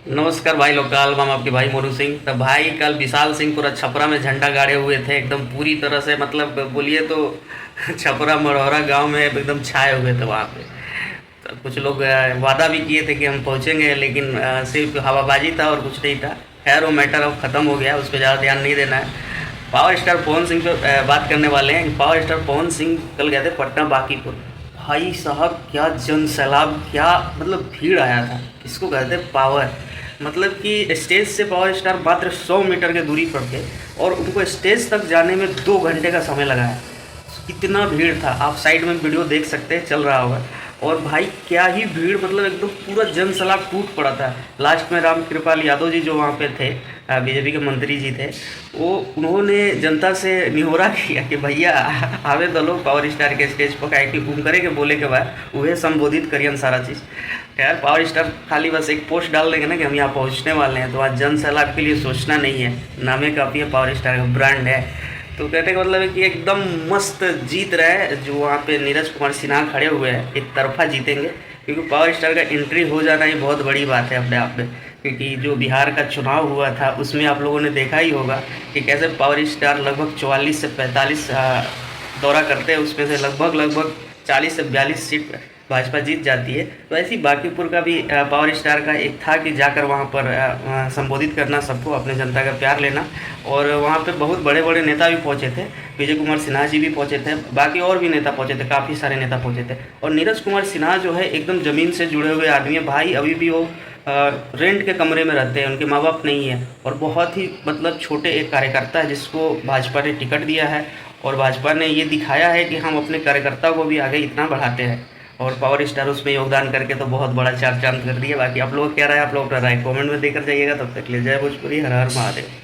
नमस्कार भाई लोकल हम आपके भाई मोनू सिंह। तो भाई कल विशाल सिंह पूरा छपरा में झंडा गाड़े हुए थे एकदम पूरी तरह से, मतलब बोलिए तो छपरा मढ़ौरा गांव में एकदम छाए हुए थे वहाँ पे। तो कुछ लोग वादा भी किए थे कि हम पहुँचेंगे, लेकिन सिर्फ हवाबाजी था और कुछ नहीं था। खैर वो मैटर अब ख़त्म हो गया, उस पर ज़्यादा ध्यान नहीं देना है। पावर स्टार पवन सिंह पे बात करने वाले हैं। पावर स्टार पवन सिंह कल गए थे पटना बांकीपुर। भाई साहब क्या जन सैलाब, क्या मतलब भीड़ आया था। इसको कहते हैं पावर। मतलब कि स्टेज से पावर स्टार मात्र 100 मीटर की दूरी पर थे और उनको स्टेज तक जाने में 2 घंटे का समय लगा है। इतना भीड़ था, आप साइड में वीडियो देख सकते हैं, चल रहा होगा। और भाई क्या ही भीड़, मतलब एकदम पूरा जन सैलाब टूट पड़ा था। लास्ट में राम कृपाल यादव जी जो वहाँ पे थे, बीजेपी के मंत्री जी थे, वो उन्होंने जनता से निहोरा किया कि भैया आवे तो लोग पावर स्टार के स्टेज पर काहे कि घूम करे के बोले के बाद वह संबोधित करियन सारा चीज़। खैर पावर स्टार खाली बस एक पोस्ट डाल देंगे ना कि हम यहाँ पहुँचने वाले हैं, तो वहाँ जन सैलाब के लिए सोचना नहीं है। नामे काफ़ी है, पावर स्टार का ब्रांड है। तो कहने का मतलब है कि एकदम मस्त जीत रहा है। जो वहाँ पे नीरज कुमार सिन्हा खड़े हुए हैं, एक तरफा जीतेंगे, क्योंकि पावर स्टार का एंट्री हो जाना ही बहुत बड़ी बात है अपने आप में। क्योंकि जो बिहार का चुनाव हुआ था उसमें आप लोगों ने देखा ही होगा कि कैसे पावर स्टार लगभग 44 से 45 दौरा करते हैं, उसमें से लगभग लगभग 40 से 42 सीट भाजपा जीत जाती है। तो ऐसी बांकीपुर का भी पावर स्टार का एक था कि जाकर वहाँ पर संबोधित करना सबको, अपने जनता का प्यार लेना। और वहाँ पे बहुत बड़े बड़े नेता भी पहुँचे थे, विजय कुमार सिन्हा जी भी पहुँचे थे, बाकी और भी नेता पहुँचे थे, काफ़ी सारे नेता पहुँचे थे। और नीरज कुमार सिन्हा जो है एकदम ज़मीन से जुड़े हुए आदमी है भाई। अभी भी वो रेंट के कमरे में रहते हैं, उनके माँ बाप नहीं है, और बहुत ही मतलब छोटे एक कार्यकर्ता है जिसको भाजपा ने टिकट दिया है। और भाजपा ने ये दिखाया है कि हम अपने कार्यकर्ता को भी आगे इतना बढ़ाते हैं। और पावर स्टार उसमें योगदान करके तो बहुत बड़ा चार चांद कर दिया। बाकी आप लोग क्या राय, आप लोग अपना राय कमेंट में देकर जाइएगा। तब तक ले जय भोजपुरी, हर हर महादेव।